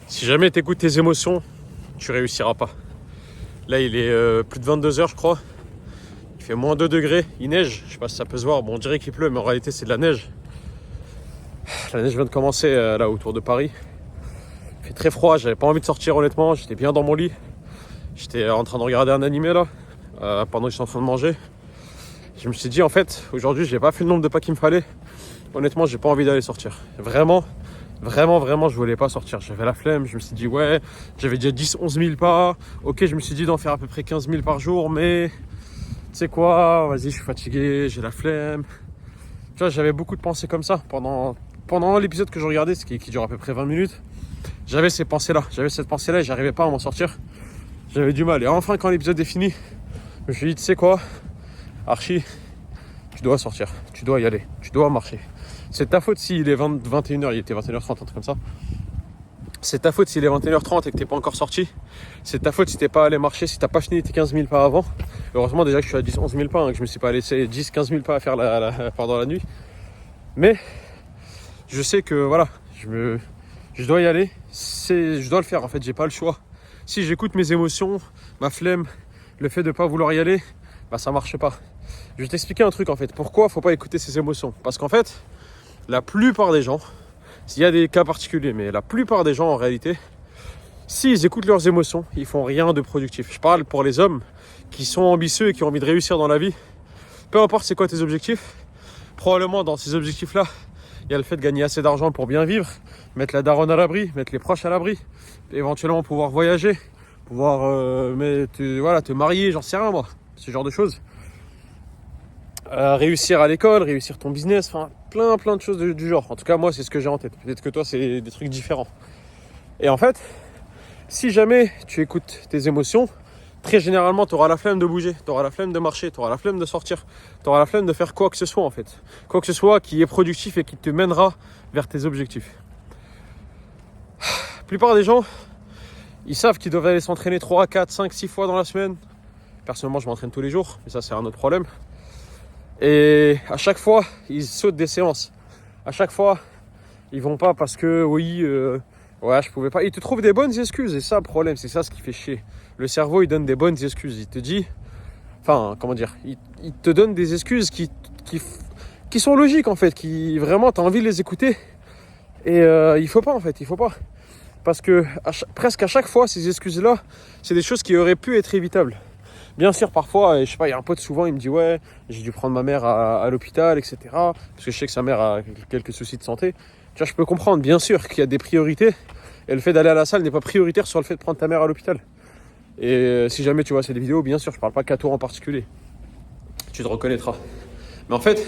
Si jamais tu écoutes tes émotions, tu réussiras pas. Là, il est plus de 22 h, je crois. Il fait moins 2 degrés. Il neige. Je sais pas si ça peut se voir. Bon, on dirait qu'il pleut, mais en réalité, c'est de la neige. La neige vient de commencer là autour de Paris. Il fait très froid. J'avais pas envie de sortir, honnêtement. J'étais bien dans mon lit. J'étais en train de regarder un animé là, pendant que j'étais en train de manger. Je me suis dit, en fait, aujourd'hui, j'ai pas fait le nombre de pas qu'il me fallait. Honnêtement, j'ai pas envie d'aller sortir. Vraiment, je voulais pas sortir. J'avais la flemme. Je me suis dit, ouais, j'avais déjà 10-11 000 pas. Ok, je me suis dit d'en faire à peu près 15 000 par jour, mais tu sais quoi, vas-y, je suis fatigué, j'ai la flemme. Tu vois, j'avais beaucoup de pensées comme ça pendant l'épisode que je regardais, qui dure à peu près 20 minutes. J'avais ces pensées-là. J'avais cette pensée-là et j'arrivais pas à m'en sortir. J'avais du mal. Et enfin, quand l'épisode est fini, je me suis dit, tu sais quoi, Archie, tu dois sortir. Tu dois y aller. Tu dois marcher. C'est ta faute s'il est 21 h, il était 21 h 30, un truc comme ça. C'est ta faute s'il est 21 h 30 et que t'es pas encore sorti. C'est ta faute si t'es pas allé marcher, si t'as pas fini tes 15 000 pas avant. Heureusement déjà que je suis à 10-11 000 pas, que je me suis pas laissé 10-15 000 pas à faire pendant la nuit. Mais je sais que voilà, je dois y aller. Je dois le faire en fait, j'ai pas le choix. Si j'écoute mes émotions, ma flemme, le fait de pas vouloir y aller, bah ça marche pas. Je vais t'expliquer un truc en fait. Pourquoi faut pas écouter ses émotions? Parce qu'en fait, la plupart des gens, s'il y a des cas particuliers, mais la plupart des gens en réalité, s'ils écoutent leurs émotions, ils font rien de productif. Je parle pour les hommes qui sont ambitieux et qui ont envie de réussir dans la vie. Peu importe c'est quoi tes objectifs, probablement dans ces objectifs-là, il y a le fait de gagner assez d'argent pour bien vivre, mettre la daronne à l'abri, mettre les proches à l'abri, éventuellement pouvoir voyager, pouvoir te marier, j'en sais rien moi, ce genre de choses. Réussir à l'école, réussir ton business, enfin plein de choses du genre. En tout cas moi c'est ce que j'ai en tête. Peut-être que toi c'est des trucs différents. Et en fait, si jamais tu écoutes tes émotions, très généralement tu auras la flemme de bouger, tu auras la flemme de marcher, tu auras la flemme de sortir, tu auras la flemme de faire quoi que ce soit en fait. Quoi que ce soit qui est productif et qui te mènera vers tes objectifs. La plupart des gens, ils savent qu'ils doivent aller s'entraîner 3, 4, 5, 6 fois dans la semaine. Personnellement je m'entraîne tous les jours, mais ça c'est un autre problème. Et à chaque fois, ils sautent des séances. À chaque fois, ils vont pas parce que ouais, je pouvais pas. Ils te trouvent des bonnes excuses. Et ça, le problème, c'est ça ce qui fait chier. Le cerveau, il donne des bonnes excuses. Il te dit, enfin, comment dire, il te donne des excuses qui sont logiques en fait, qui vraiment, t'as envie de les écouter. Et il faut pas en fait, il faut pas. Parce que presque à chaque fois, ces excuses-là, c'est des choses qui auraient pu être évitables. Bien sûr, parfois, je sais pas, il y a un pote souvent, il me dit ouais, j'ai dû prendre ma mère à l'hôpital, etc. Parce que je sais que sa mère a quelques soucis de santé. Tu vois, je peux comprendre, bien sûr, qu'il y a des priorités. Et le fait d'aller à la salle n'est pas prioritaire sur le fait de prendre ta mère à l'hôpital. Et si jamais tu vois cette vidéo, bien sûr, je parle pas qu'à toi en particulier. Tu te reconnaîtras. Mais en fait,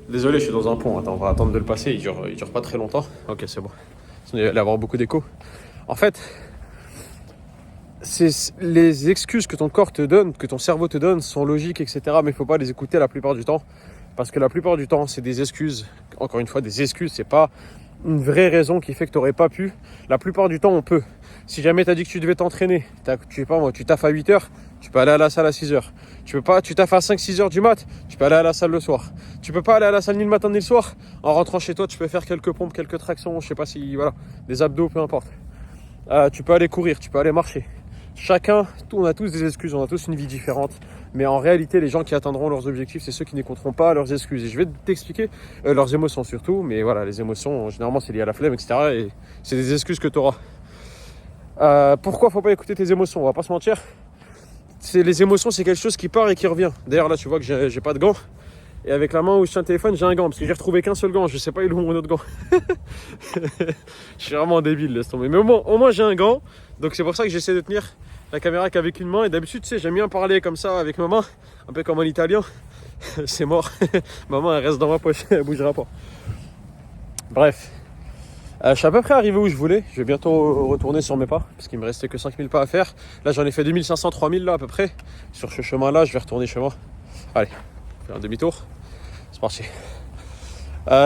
désolé, je suis dans un pont. Attends, on va attendre de le passer. Il dure pas très longtemps. Ok, c'est bon. Il va y avoir beaucoup d'écho. En fait, les excuses que ton corps te donne, que ton cerveau te donne, sont logiques, etc. Mais il ne faut pas les écouter la plupart du temps. Parce que la plupart du temps, c'est des excuses. Encore une fois, des excuses, c'est pas une vraie raison qui fait que tu n'aurais pas pu. La plupart du temps, on peut. Si jamais tu as dit que tu devais t'entraîner, tu taffes à 8 h, tu peux aller à la salle à 6 h. Tu taffes à 5-6 h du mat, tu peux aller à la salle le soir. Tu peux pas aller à la salle ni le matin ni le soir. En rentrant chez toi, tu peux faire quelques pompes, quelques tractions, je sais pas si, voilà, des abdos, peu importe. Tu peux aller courir, tu peux aller marcher. On a tous des excuses, on a tous une vie différente. Mais en réalité, les gens qui atteindront leurs objectifs, c'est ceux qui n'écouteront pas leurs excuses. Et je vais t'expliquer leurs émotions surtout. Mais voilà, les émotions, généralement, c'est lié à la flemme, etc. Et c'est des excuses que tu auras. Pourquoi faut pas écouter tes émotions? On va pas se mentir. Les émotions, c'est quelque chose qui part et qui revient. D'ailleurs, là, tu vois que j'ai pas de gants. Et avec la main où je tiens le téléphone, j'ai un gant. Parce que j'ai retrouvé qu'un seul gant. Je sais pas où est mon autre gant. Je suis vraiment débile, laisse tomber. Mais au moins j'ai un gant. Donc c'est pour ça que j'essaie de tenir la caméra qu'avec une main. Et d'habitude, tu sais, j'aime bien parler comme ça avec ma main. Un peu comme en italien. C'est mort. Ma main, elle reste dans ma poche. Elle bougera pas. Bref. Je suis à peu près arrivé où je voulais. Je vais bientôt retourner sur mes pas. Parce qu'il me restait que 5000 pas à faire. Là, j'en ai fait 2500, 3000 là à peu près. Sur ce chemin-là, je vais retourner chez moi. Allez, faire un demi-tour. C'est parti.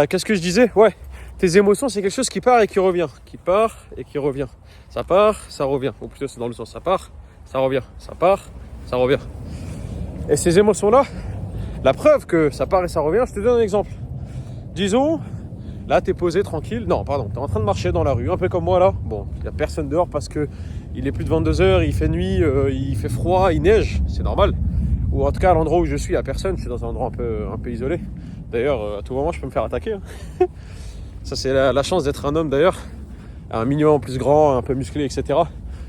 Qu'est-ce que je disais? Ouais, tes émotions, c'est quelque chose qui part et qui revient. Qui part et qui revient. Ça part, ça revient. Ou plutôt, c'est dans le sens. Ça part, ça revient. Ça part, ça revient. Et ces émotions-là, la preuve que ça part et ça revient, je te donne un exemple. Disons Là, t'es posé tranquille. Non, pardon, t'es en train de marcher dans la rue, un peu comme moi là. Bon, il n'y a personne dehors parce que il est plus de 22h, il fait nuit, il fait froid, il neige, c'est normal. Ou en tout cas, à l'endroit où je suis, il n'y a personne. Je suis dans un endroit un peu isolé. D'ailleurs, à tout moment, je peux me faire attaquer. Hein. Ça, c'est la chance d'être un homme d'ailleurs. Un minimum plus grand, un peu musclé, etc.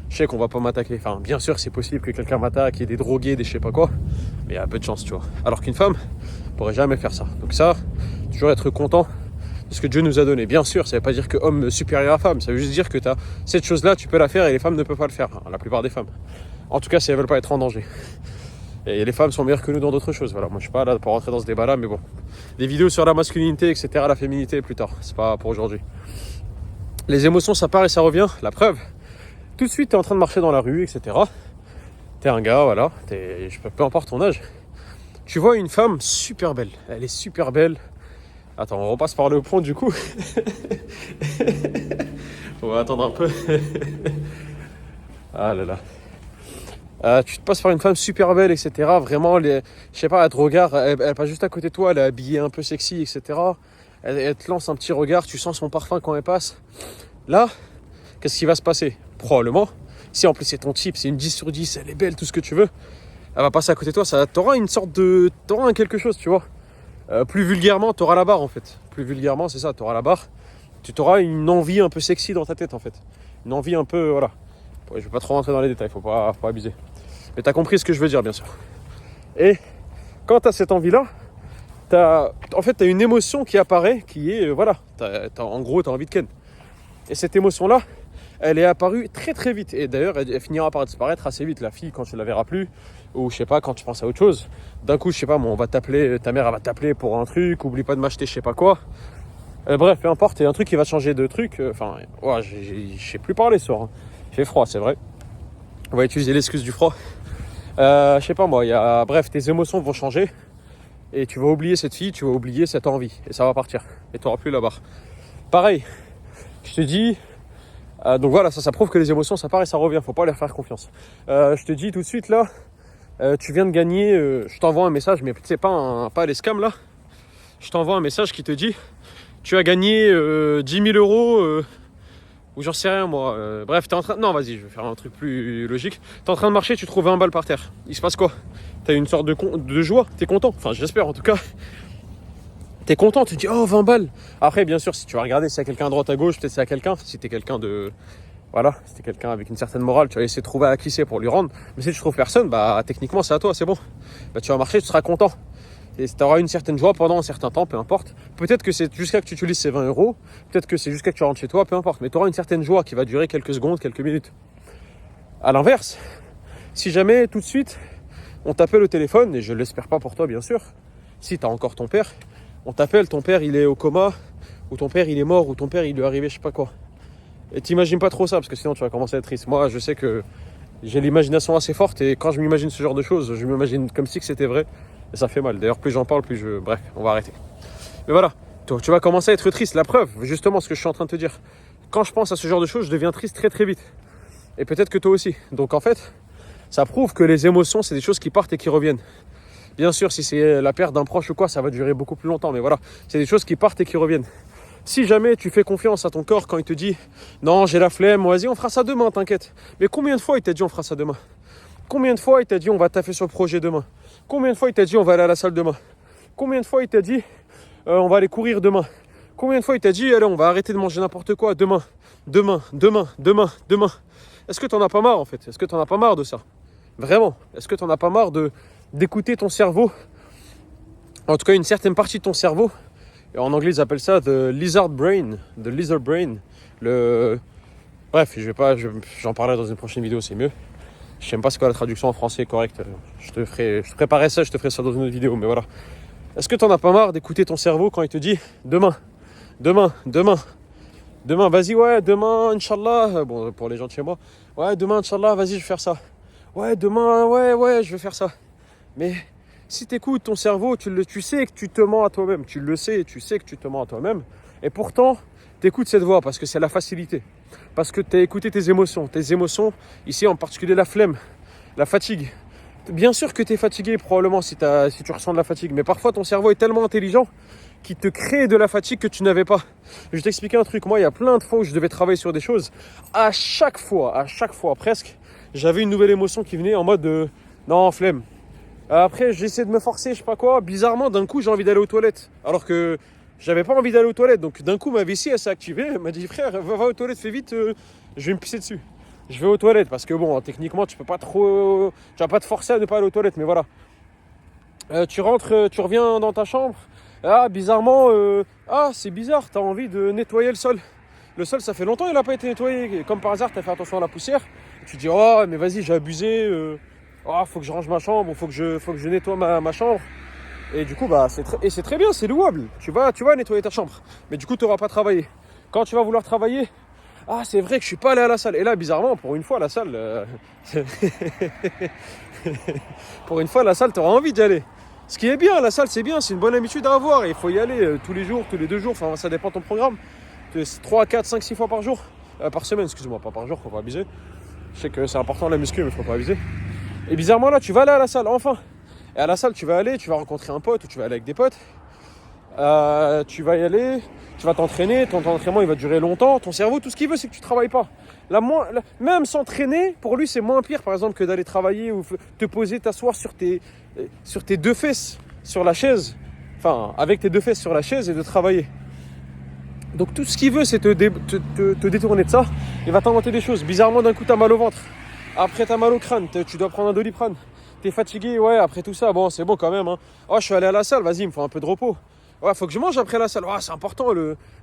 Je sais qu'on va pas m'attaquer. Enfin, bien sûr, c'est possible que quelqu'un m'attaque, qu'il y ait des drogués, des je sais pas quoi. Mais il y a peu de chance, tu vois. Alors qu'une femme pourrait jamais faire ça. Donc ça, toujours être content de ce que Dieu nous a donné. Bien sûr, ça veut pas dire que homme supérieur à femme. Ça veut juste dire que cette chose-là, tu peux la faire et les femmes ne peuvent pas le faire. La plupart des femmes. En tout cas, si elles veulent pas être en danger. Et les femmes sont meilleures que nous dans d'autres choses. Voilà, moi je suis pas là pour rentrer dans ce débat-là, mais bon. Des vidéos sur la masculinité, etc., la féminité plus tard. C'est pas pour aujourd'hui. Les émotions, ça part et ça revient. La preuve. Tout de suite, t'es en train de marcher dans la rue, etc. T'es un gars, voilà. Peu importe ton âge. Tu vois une femme super belle. Elle est super belle. Attends, on repasse par le pont du coup. On va attendre un peu. Ah là là. Tu te passes par une femme super belle, etc. Vraiment, je sais pas, elle te regarde, elle passe juste à côté de toi, elle est habillée un peu sexy, etc. Elle te lance un petit regard, tu sens son parfum quand elle passe. Là, qu'est-ce qui va se passer? Probablement, si en plus c'est ton type, c'est une 10 sur 10, elle est belle, tout ce que tu veux, elle va passer à côté de toi, t'auras une sorte de... T'auras un quelque chose, tu vois. Plus vulgairement, t'auras la barre en fait. Plus vulgairement, c'est ça, t'auras la barre. Tu t'auras une envie un peu sexy dans ta tête en fait. Une envie un peu, voilà. Je vais pas trop rentrer dans les détails, faut pas abuser. Mais t'as compris ce que je veux dire, bien sûr. Et quand t'as cette envie-là, t'as une émotion qui apparaît, qui est, voilà, en gros, t'as envie de ken. Et cette émotion-là, elle est apparue très très vite. Et d'ailleurs, elle finira par disparaître assez vite. La fille, quand tu la verras plus, ou je sais pas, quand tu penses à autre chose, d'un coup, je sais pas, on va t'appeler, ta mère elle va t'appeler pour un truc, oublie pas de m'acheter je sais pas quoi. Bref, peu importe, il y a un truc qui va changer de truc. Enfin, ouais, je sais plus parler ce soir. Hein. Il fait froid, c'est vrai. On va utiliser l'excuse du froid. Je sais pas moi, bref, tes émotions vont changer. Et tu vas oublier cette fille, tu vas oublier cette envie. Et ça va partir. Et tu n'auras plus la barre. Pareil, je te dis... donc voilà, ça prouve que les émotions, ça part et ça revient. Faut pas leur faire confiance. Je te dis tout de suite là, tu viens de gagner... je t'envoie un message, mais c'est pas les scams là. Je t'envoie un message qui te dit... Tu as gagné 10 000 euros... ou j'en sais rien moi. Bref, t'es en train... Non, vas-y, je vais faire un truc plus logique. T'es en train de marcher, tu trouves 20 balles par terre. Il se passe quoi? T'as une sorte de joie, t'es content. Enfin, j'espère en tout cas. T'es content, tu te dis, oh, 20 balles. Après, bien sûr, si tu vas regarder s'il y a quelqu'un à droite, à gauche, peut-être c'est à quelqu'un. Si t'es quelqu'un de... Voilà, si t'es quelqu'un avec une certaine morale, tu vas essayer de trouver à qui c'est pour lui rendre. Mais si tu trouves personne, bah techniquement, c'est à toi, c'est bon. Bah tu vas marcher, tu seras content. Et tu auras une certaine joie pendant un certain temps, peu importe. Peut-être que c'est jusqu'à que tu utilises ces 20 euros. Peut-être que c'est jusqu'à que tu rentres chez toi, peu importe. Mais tu auras une certaine joie qui va durer quelques secondes, quelques minutes. À l'inverse, si jamais tout de suite, on t'appelle au téléphone, et je ne l'espère pas pour toi, bien sûr, si tu as encore ton père, on t'appelle, ton père il est au coma, ou ton père il est mort, ou ton père il lui est arrivé je sais pas quoi. Et t'imagines pas trop ça, parce que sinon tu vas commencer à être triste. Moi, je sais que j'ai l'imagination assez forte, et quand je m'imagine ce genre de choses, je m'imagine comme si que c'était vrai. Et ça fait mal. D'ailleurs, plus j'en parle, plus je... Bref, on va arrêter. Mais voilà, tu vas commencer à être triste. La preuve, justement, ce que je suis en train de te dire. Quand je pense à ce genre de choses, je deviens triste très très vite. Et peut-être que toi aussi. Donc en fait, ça prouve que les émotions, c'est des choses qui partent et qui reviennent. Bien sûr, si c'est la perte d'un proche ou quoi, ça va durer beaucoup plus longtemps. Mais voilà, c'est des choses qui partent et qui reviennent. Si jamais tu fais confiance à ton corps quand il te dit « Non, j'ai la flemme, vas-y, on fera ça demain, t'inquiète. » Mais combien de fois il t'a dit « On fera ça demain ?» Combien de fois il t'a dit « On va taffer sur le projet demain ?» Combien de fois il t'a dit « On va aller à la salle demain ?» Combien de fois il t'a dit « On va aller courir demain ?» Combien de fois il t'a dit « Allez, on va arrêter de manger n'importe quoi demain, demain, demain, demain, demain ?» Est-ce que t'en as pas marre en fait? Est-ce que t'en as pas marre de ça? Vraiment? Est-ce que t'en as pas marre d'écouter ton cerveau? En tout cas, une certaine partie de ton cerveau. Et en anglais, ils appellent ça the lizard brain. The lizard brain. Bref, j'en parlerai dans une prochaine vidéo, c'est mieux. Je sais même pas c'est quoi la traduction en français correcte. Je préparais ça, je te ferai ça dans une autre vidéo, mais voilà. Est-ce que t'en as pas marre d'écouter ton cerveau quand il te dit demain, demain, demain, demain, vas-y, ouais, demain, Inch'Allah. Bon, pour les gens de chez moi, ouais, demain, Inch'Allah, vas-y, je vais faire ça. Ouais, demain, ouais, je vais faire ça. Mais si t'écoutes ton cerveau, tu sais que tu te mens à toi-même. Tu le sais, tu sais que tu te mens à toi-même. Et pourtant, t'écoutes cette voix parce que c'est la facilité. Parce que t'as écouté tes émotions. Tes émotions, ici en particulier la flemme, la fatigue. Bien sûr que t'es fatigué probablement si tu ressens de la fatigue. Mais parfois ton cerveau est tellement intelligent qui te créent de la fatigue que tu n'avais pas. Je vais t'expliquer un truc. Moi, il y a plein de fois où je devais travailler sur des choses. À chaque fois presque, j'avais une nouvelle émotion qui venait en mode non, flemme. Après, j'essaie de me forcer, je sais pas quoi. Bizarrement, d'un coup, j'ai envie d'aller aux toilettes. Alors que j'avais pas envie d'aller aux toilettes. Donc, d'un coup, ma vessie, elle s'est activée. Elle m'a dit, frère, va aux toilettes, fais vite, je vais me pisser dessus. Je vais aux toilettes parce que bon, techniquement, tu vas pas te forcer à ne pas aller aux toilettes, mais voilà. Tu rentres, tu reviens dans ta chambre. Ah, bizarrement, c'est bizarre, t'as envie de nettoyer le sol. Le sol, ça fait longtemps qu'il n'a pas été nettoyé. Et comme par hasard, t'as fait attention à la poussière. Tu te dis, oh, mais vas-y, j'ai abusé. Faut que je range ma chambre, faut que je nettoie ma chambre. Et du coup, bah, c'est très bien, c'est louable. Tu vas nettoyer ta chambre. Mais du coup, tu n'auras pas travaillé. Quand tu vas vouloir travailler, ah, c'est vrai que je suis pas allé à la salle. Et là, bizarrement, pour une fois, la salle, pour une fois, la salle, tu auras envie d'y aller. Ce qui est bien, la salle, c'est bien, c'est une bonne habitude à avoir. Il faut y aller tous les jours, tous les 2 jours. Enfin, ça dépend de ton programme. 3, 4, 5, 6 fois par jour. Par semaine, excuse-moi, pas par jour, faut pas abuser. Je sais que c'est important la muscu, mais faut pas abuser. Et bizarrement, là, tu vas aller à la salle, enfin. Et à la salle, tu vas aller, tu vas rencontrer un pote ou tu vas aller avec des potes. Tu vas y aller, tu vas t'entraîner, ton entraînement il va durer longtemps. Ton cerveau, tout ce qu'il veut, c'est que tu travailles pas. Même s'entraîner, pour lui, c'est moins pire, par exemple, que d'aller travailler ou te poser, t'asseoir sur tes 2 fesses sur la chaise. Enfin, avec tes 2 fesses sur la chaise et de travailler. Donc tout ce qu'il veut, c'est te détourner de ça. Il va t'inventer des choses. Bizarrement, d'un coup, t'as mal au ventre. Après, t'as mal au crâne. Tu dois prendre un Doliprane. T'es fatigué, ouais, après tout ça, bon, c'est bon quand même. Hein. Oh, je suis allé à la salle, vas-y, il me faut un peu de repos. Ouais, faut que je mange après la salle. Ouais, c'est important,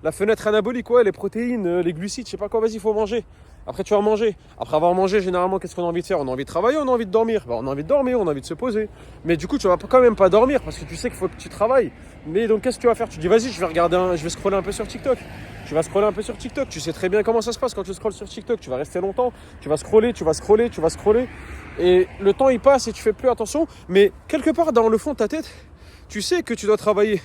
la fenêtre anabolique, ouais, les protéines, les glucides, je sais pas quoi, vas-y, il faut manger. Après, tu vas manger. Après avoir mangé, généralement, qu'est-ce qu'on a envie de faire? On a envie de travailler, on a envie de dormir. Bah, on a envie de dormir, on a envie de se poser. Mais du coup, tu vas quand même pas dormir parce que tu sais qu'il faut que tu travailles. Mais donc, qu'est-ce que tu vas faire? Tu dis, vas-y, je vais scroller un peu sur TikTok. Tu vas scroller un peu sur TikTok. Tu sais très bien comment ça se passe quand tu scrolles sur TikTok. Tu vas rester longtemps. Tu vas scroller. Et le temps, il passe et tu fais plus attention. Mais quelque part, dans le fond de ta tête, tu sais que tu dois travailler.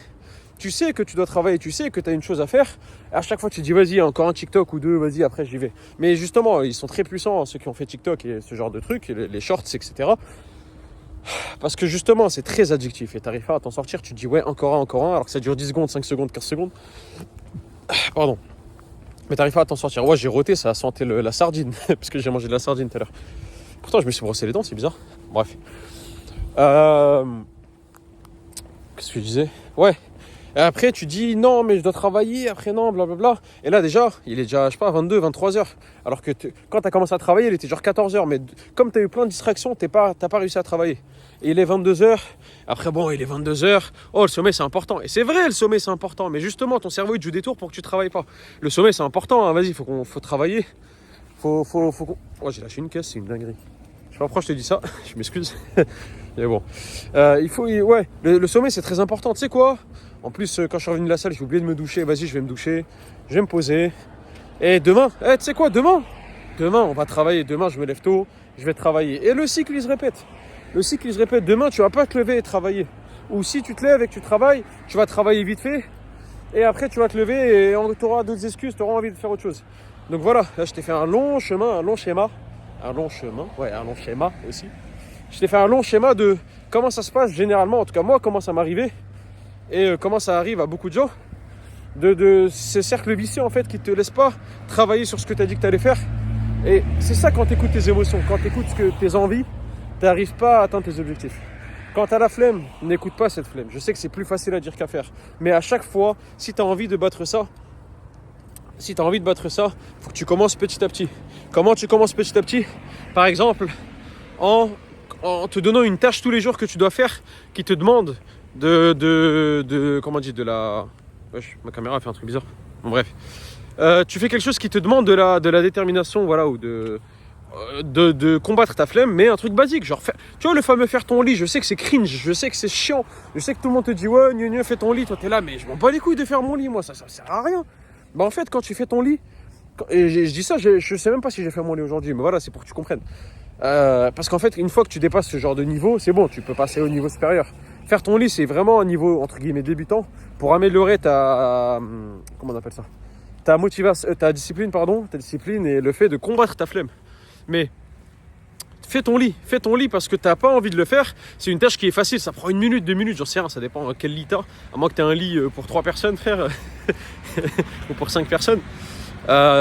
Tu sais que tu as une chose à faire. À chaque fois, tu te dis, vas-y, encore un TikTok ou 2, vas-y, après, j'y vais. Mais justement, ils sont très puissants, ceux qui ont fait TikTok et ce genre de trucs, les shorts, etc. Parce que justement, c'est très addictif et tu n'arrives pas à t'en sortir. Tu te dis, ouais, encore un, alors que ça dure 10 secondes, 5 secondes, 15 secondes. Pardon. Mais tu n'arrives pas à t'en sortir. Ouais, j'ai roté, ça a senté la sardine, parce que j'ai mangé de la sardine tout à l'heure. Pourtant, je me suis brossé les dents, c'est bizarre. Bref. Qu'est-ce que je disais? Ouais. Et après, tu dis non, mais je dois travailler. Après, non, blablabla. Et là, déjà, il est déjà, je sais pas, 22, 23 heures. Alors que quand tu as commencé à travailler, il était genre 14 heures. Mais comme tu as eu plein de distractions, t'as pas réussi à travailler. Et il est 22 heures. Après, bon, il est 22 heures. Oh, le sommeil, c'est important. Et c'est vrai, le sommeil, c'est important. Mais justement, ton cerveau, il te joue des tours pour que tu travailles pas. Le sommeil, c'est important. Hein. Vas-y, faut travailler. Oh, j'ai lâché une caisse, c'est une dinguerie. Je sais pas pourquoi je te dis ça. Je m'excuse. Mais bon. Le sommeil, c'est très important. Tu sais quoi? En plus, quand je suis revenu de la salle, j'ai oublié de me doucher. Vas-y, je vais me doucher. Je vais me poser. Et demain, tu sais quoi? Demain, on va travailler. Demain, je me lève tôt. Je vais travailler. Et le cycle, il se répète. Demain, tu vas pas te lever et travailler. Ou si tu te lèves et que tu travailles, tu vas travailler vite fait. Et après, tu vas te lever et tu auras d'autres excuses. Tu auras envie de faire autre chose. Donc voilà, là, je t'ai fait un long schéma. Un long schéma aussi. Je t'ai fait un long schéma de comment ça se passe généralement. En tout cas, moi, comment ça m'arrivait. Et comment ça arrive à beaucoup de gens, de ce cercle vicieux en fait qui te laisse pas travailler sur ce que tu as dit que tu allais faire. Et c'est ça quand tu écoutes tes émotions, quand tu écoutes tes envies, tu n'arrives pas à atteindre tes objectifs. Quand tu as la flemme, n'écoute pas cette flemme. Je sais que c'est plus facile à dire qu'à faire. Mais à chaque fois, si tu as envie de battre ça, faut que tu commences petit à petit. Comment tu commences petit à petit? Par exemple, en te donnant une tâche tous les jours que tu dois faire, qui te demande comment on dit, de la... Wesh, ma caméra a fait un truc bizarre. Bon, bref. Tu fais quelque chose qui te demande de la détermination, voilà, ou de combattre ta flemme, mais un truc basique, genre, tu vois, le fameux faire ton lit, je sais que c'est cringe, je sais que c'est chiant, je sais que tout le monde te dit, ouais, fais ton lit, toi t'es là, mais je m'en bats les couilles de faire mon lit, moi, ça sert à rien. Bah en fait, quand tu fais ton lit, et je dis ça, je sais même pas si j'ai fait mon lit aujourd'hui, mais voilà, c'est pour que tu comprennes. Parce qu'en fait, une fois que tu dépasses ce genre de niveau, c'est bon, tu peux passer au niveau supérieur. Faire ton lit, c'est vraiment un niveau, entre guillemets, débutant, pour améliorer comment on appelle ça, ta discipline et le fait de combattre ta flemme. Mais fais ton lit parce que t'as pas envie de le faire. C'est une tâche qui est facile, ça prend 1 minute, 2 minutes, j'en sais rien, ça dépend quel lit t'as. À moins que t'aies un lit pour 3 personnes, frère, ou pour 5 personnes.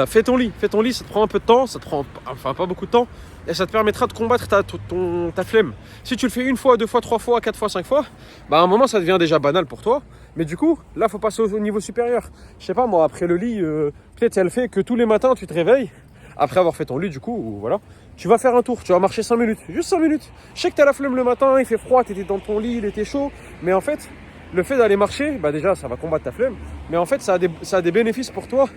Fais ton lit, ça te prend un peu de temps, ça te prend enfin pas beaucoup de temps, et ça te permettra de combattre ta flemme. Si tu le fais 1 fois, 2 fois, 3 fois, 4 fois, 5 fois, bah à un moment ça devient déjà banal pour toi. Mais du coup, là faut passer au niveau supérieur. Je sais pas moi, après le lit, peut-être elle fait que tous les matins tu te réveilles, après avoir fait ton lit du coup, ou voilà, tu vas faire un tour, tu vas marcher 5 minutes, juste 5 minutes. Je sais que t'as la flemme le matin, il fait froid, t'étais dans ton lit, il était chaud, mais en fait, le fait d'aller marcher, bah déjà ça va combattre ta flemme, mais en fait ça a des bénéfices pour toi.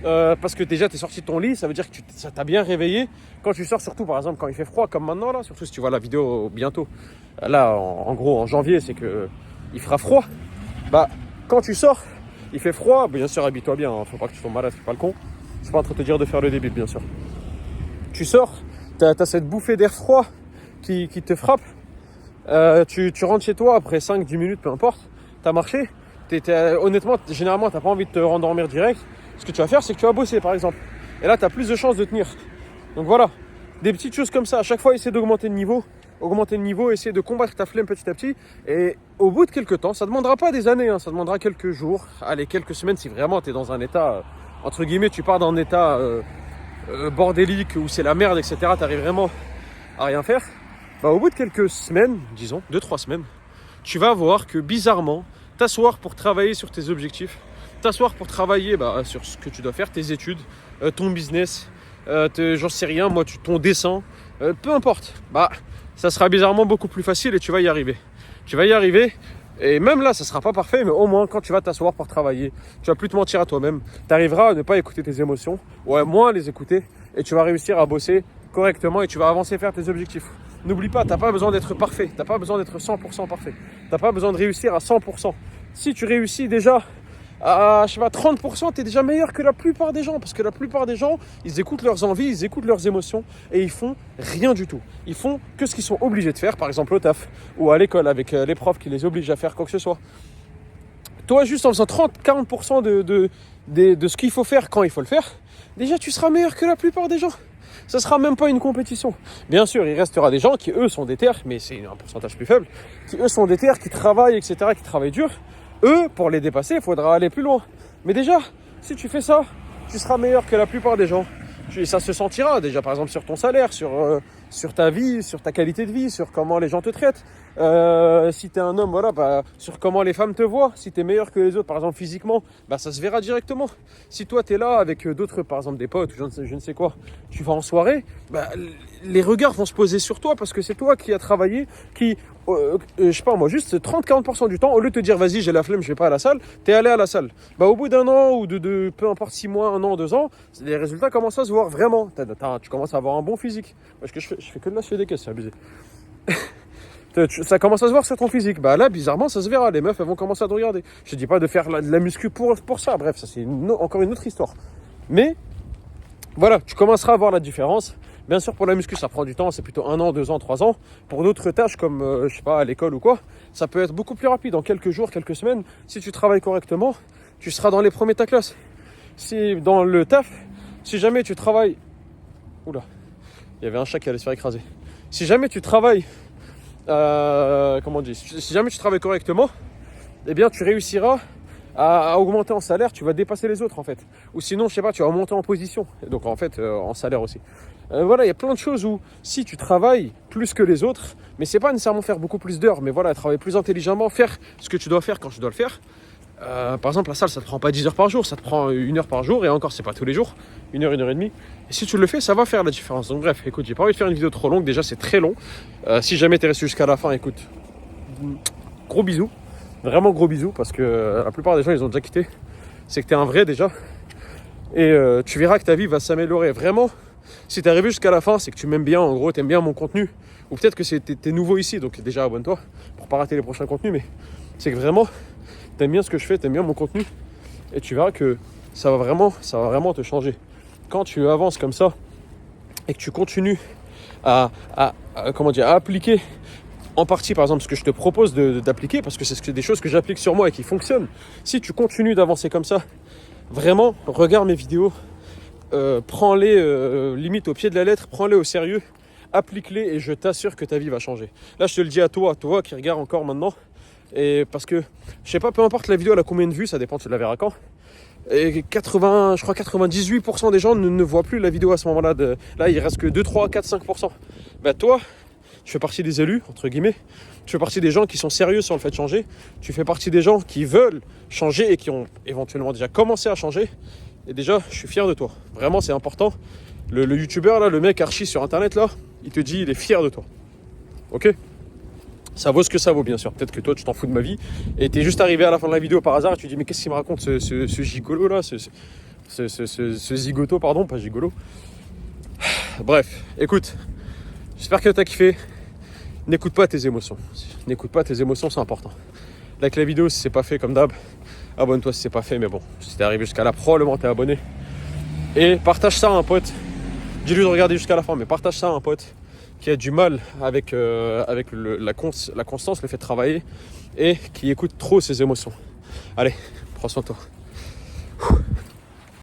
Parce que déjà tu es sorti de ton lit, ça veut dire que ça t'a bien réveillé. Quand tu sors, surtout par exemple quand il fait froid comme maintenant là, surtout si tu vois la vidéo bientôt, là en gros en janvier c'est que il fera froid. Bah quand tu sors, il fait froid, bien sûr habille-toi bien, hein, faut pas que tu tombes malade, c'est pas le con. Je suis pas en train de te dire de faire le débile bien sûr. Tu sors, t'as cette bouffée d'air froid qui te frappe, tu rentres chez toi après 5-10 minutes, peu importe, t'as marché, honnêtement généralement t'as pas envie de te rendormir direct. Ce que tu vas faire, c'est que tu vas bosser, par exemple. Et là, tu as plus de chances de tenir. Donc voilà, des petites choses comme ça. À chaque fois, essaie d'augmenter le niveau, essaie de combattre ta flemme petit à petit. Et au bout de quelques temps, ça ne demandera pas des années, hein, ça demandera quelques jours, allez, quelques semaines, si vraiment tu es dans un état, entre guillemets, tu pars dans un état bordélique, où c'est la merde, etc., tu arrives vraiment à rien faire. Bah, au bout de quelques semaines, disons, 2-3 semaines, tu vas voir que bizarrement, t'asseoir pour travailler sur tes objectifs, t'asseoir pour travailler sur ce que tu dois faire, tes études, ton business, j'en sais rien, moi, ton dessin, peu importe. Bah, ça sera bizarrement beaucoup plus facile et tu vas y arriver. Tu vas y arriver et même là, ça sera pas parfait, mais au moins quand tu vas t'asseoir pour travailler, tu vas plus te mentir à toi-même. Tu arriveras à ne pas écouter tes émotions, ou à moins les écouter, et tu vas réussir à bosser correctement et tu vas avancer vers tes objectifs. N'oublie pas, tu n'as pas besoin d'être parfait, tu n'as pas besoin d'être 100% parfait, tu n'as pas besoin de réussir à 100%. Si tu réussis déjà à 30%, tu es déjà meilleur que la plupart des gens. Parce que la plupart des gens, ils écoutent leurs envies, ils écoutent leurs émotions et ils font rien du tout. Ils font que ce qu'ils sont obligés de faire, par exemple au taf ou à l'école avec les profs qui les obligent à faire quoi que ce soit. Toi, juste en faisant 30-40% de ce qu'il faut faire quand il faut le faire, déjà tu seras meilleur que la plupart des gens. Ça ne sera même pas une compétition. Bien sûr, il restera des gens qui, eux, sont déter, mais c'est un pourcentage plus faible, qui, eux, sont déter, qui travaillent, etc., qui travaillent dur. Eux, pour les dépasser, il faudra aller plus loin. Mais déjà, si tu fais ça, tu seras meilleur que la plupart des gens. Ça se sentira déjà, par exemple, sur ton salaire, sur ta vie, sur ta qualité de vie, sur comment les gens te traitent. Si tu es un homme, voilà, sur comment les femmes te voient. Si tu es meilleur que les autres, par exemple, physiquement, ça se verra directement. Si toi, tu es là avec d'autres, par exemple, des potes, ou je ne sais quoi, tu vas en soirée, les regards vont se poser sur toi parce que c'est toi qui as travaillé, qui... je sais pas moi, juste 30-40% du temps, au lieu de te dire vas-y j'ai la flemme, je vais pas à la salle, t'es allé à la salle. Au bout d'un an ou de peu importe 6 mois, 1 an, 2 ans, les résultats commencent à se voir vraiment. Tu commences à avoir un bon physique. Parce que je fais que de la suer des caisses, c'est abusé. Ça commence à se voir sur ton physique. Là, bizarrement, ça se verra. Les meufs, elles vont commencer à te regarder. Je te dis pas de faire de la muscu pour ça. Bref, ça c'est encore une autre histoire. Mais voilà, tu commenceras à voir la différence. Bien sûr, pour la muscu, ça prend du temps, c'est plutôt 1 an, 2 ans, 3 ans. Pour d'autres tâches comme, je sais pas, à l'école ou quoi, ça peut être beaucoup plus rapide. En quelques jours, quelques semaines, si tu travailles correctement, tu seras dans les premiers de ta classe. Si dans le taf, si jamais tu travailles... Oula, il y avait un chat qui allait se faire écraser. Si jamais tu travailles... si jamais tu travailles correctement, eh bien, tu réussiras à augmenter en salaire, tu vas dépasser les autres en fait. Ou sinon, je sais pas, tu vas monter en position. Donc en fait, en salaire aussi. Voilà, il y a plein de choses où si tu travailles plus que les autres, mais c'est pas nécessairement faire beaucoup plus d'heures, mais voilà, travailler plus intelligemment, faire ce que tu dois faire quand tu dois le faire. Par exemple, la salle, ça te prend pas 10 heures par jour, ça te prend 1 heure par jour, et encore, c'est pas tous les jours, 1 heure, 1 heure et demie. Et si tu le fais, ça va faire la différence. Donc bref, écoute, j'ai pas envie de faire une vidéo trop longue, déjà c'est très long. Si jamais t'es resté jusqu'à la fin, écoute, gros bisous. Vraiment gros bisous parce que la plupart des gens ils ont déjà quitté. C'est que t'es un vrai déjà. Et tu verras que ta vie va s'améliorer. Vraiment, si t'es arrivé jusqu'à la fin, c'est que tu m'aimes bien. En gros, t'aimes bien mon contenu. Ou peut-être que t'es nouveau ici, donc déjà abonne-toi pour pas rater les prochains contenus. Mais c'est que vraiment, t'aimes bien ce que je fais, t'aimes bien mon contenu. Et tu verras que ça va vraiment te changer. Quand tu avances comme ça et que tu continues à appliquer en partie, par exemple, ce que je te propose d'appliquer, parce que c'est des choses que j'applique sur moi et qui fonctionnent. Si tu continues d'avancer comme ça, vraiment, regarde mes vidéos, prends-les limite au pied de la lettre, prends-les au sérieux, applique-les et je t'assure que ta vie va changer. Là, je te le dis à toi qui regarde encore maintenant. Et parce que, je sais pas, peu importe la vidéo, elle a combien de vues, ça dépend, tu la verras quand. Et 98% des gens ne voient plus la vidéo à ce moment-là. Là, il reste que 2, 3, 4, 5%. Bah toi, tu fais partie des élus, entre guillemets. Tu fais partie des gens qui sont sérieux sur le fait de changer. Tu fais partie des gens qui veulent changer et qui ont éventuellement déjà commencé à changer. Et déjà, je suis fier de toi. Vraiment, c'est important. Le youtubeur, là, le mec archi sur internet, là, il te dit, il est fier de toi. Ok ? Ça vaut ce que ça vaut, bien sûr. Peut-être que toi, tu t'en fous de ma vie. Et t'es juste arrivé à la fin de la vidéo par hasard et tu te dis, mais qu'est-ce qu'il me raconte ce gigolo là, ce zigoto, pardon, pas gigolo. Bref, écoute, j'espère que t'as kiffé. N'écoute pas tes émotions. N'écoute pas tes émotions, c'est important. Like la vidéo si c'est pas fait comme d'hab. Abonne-toi si c'est pas fait, mais bon, si t'es arrivé jusqu'à là, probablement t'es abonné. Et partage ça à un pote. Dis-lui de regarder jusqu'à la fin, mais partage ça à un pote qui a du mal avec la constance, le fait de travailler et qui écoute trop ses émotions. Allez, prends soin de toi.